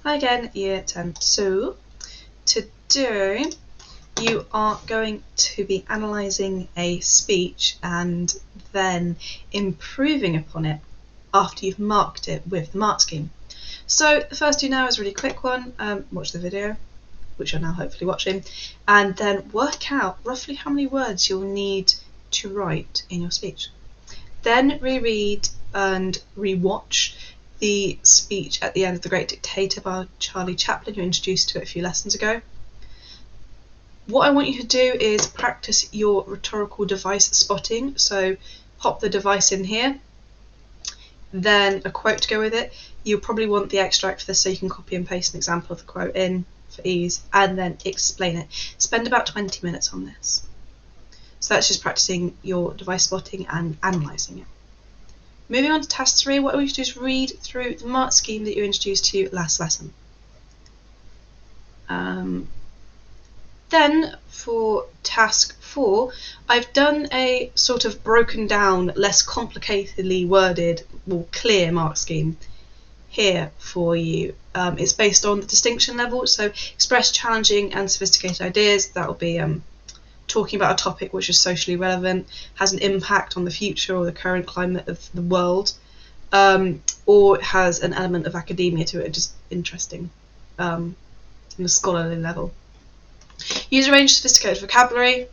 Hi again, Year 10. So, today you are going to be analysing a speech and then improving upon it after you've marked it with the mark scheme. So, the first do now is a really quick one. Watch the video, which you're now hopefully watching, and then work out roughly how many words you'll need to write in your speech. Then reread and rewatch the speech at the end of The Great Dictator by Charlie Chaplin, who introduced to it a few lessons ago. What I want you to do is practice your rhetorical device spotting. So pop the device in here, then a quote to go with it. You'll probably want the extract for this so you can copy and paste an example of the quote in for ease, and then explain it. Spend about 20 minutes on this. So that's just practicing your device spotting and analysing it. Moving on to task 3, what we should do is read through the mark scheme that you introduced to you last lesson. Then for task 4, I've done a sort of broken down, less complicatedly worded, more clear mark scheme here for you. It's based on the distinction level, so express challenging and sophisticated ideas. That will be talking about a topic which is socially relevant, has an impact on the future or the current climate of the world, or has an element of academia to it, just interesting on a scholarly level. Use a range of sophisticated vocabulary,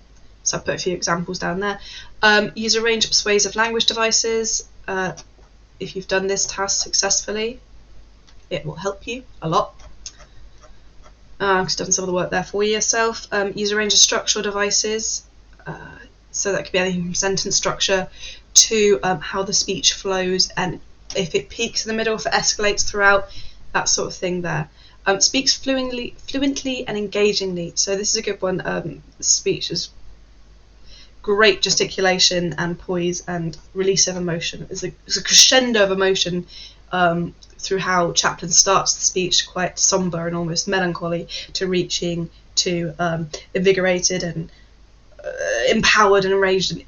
so I've put a few examples down there. Use a range of persuasive language devices. If you've done this task successfully, it will help you a lot. Because you've done some of the work there for yourself. Use a range of structural devices, so that could be anything from sentence structure to how the speech flows, and if it peaks in the middle, if it escalates throughout, that sort of thing there. Speaks fluently and engagingly, so this is a good one. Speech is great gesticulation and poise and release of emotion. It's a crescendo of emotion through how Chaplin starts the speech, quite sombre and almost melancholy, to reaching to invigorated and empowered and enraged.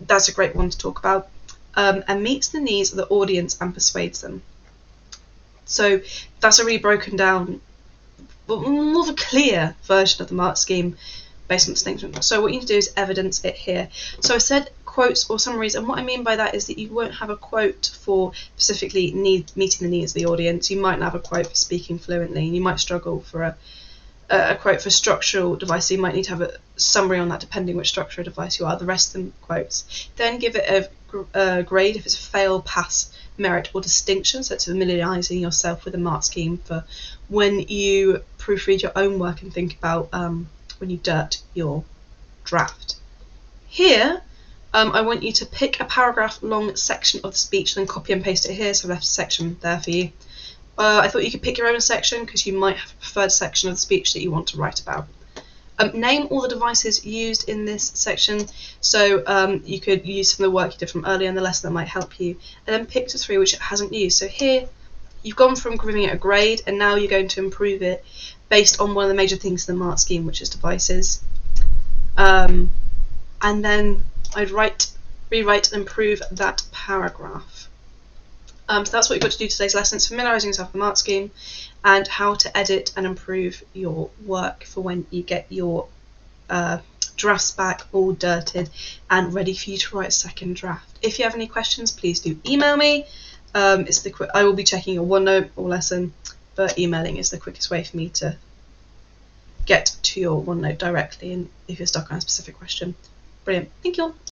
That's a great one to talk about. And meets the needs of the audience and persuades them. So that's a really broken down, more of a clear version of the mark scheme based on distinction. So what you need to do is evidence it here. So I said quotes or summaries, and what I mean by that is that you won't have a quote for specifically meeting the needs of the audience. You might not have a quote for speaking fluently, and you might struggle for a quote for structural device, so you might need to have a summary on that depending which structural device you are. The rest of them quotes. Then give it a grade if it's a fail, pass, merit or distinction, so it's familiarising yourself with the mark scheme for when you proofread your own work and think about when you dirt your draft. Here I want you to pick a paragraph long section of the speech and then copy and paste it here, so I've left a section there for you. I thought you could pick your own section because you might have a preferred section of the speech that you want to write about. Name all the devices used in this section, so you could use some of the work you did from earlier in the lesson that might help you, and then pick the 3 which it hasn't used. So here you've gone from giving it a grade and now you're going to improve it based on one of the major things in the mark scheme, which is devices. And then I'd rewrite and improve that paragraph. So that's what you've got to do today's lesson. It's familiarising yourself with the mark scheme and how to edit and improve your work for when you get your drafts back all dirted and ready for you to write a second draft. If you have any questions, please do email me. I will be checking your OneNote all lesson, but emailing is the quickest way for me to get to your OneNote directly, and if you're stuck on a specific question. Brilliant. Thank you all.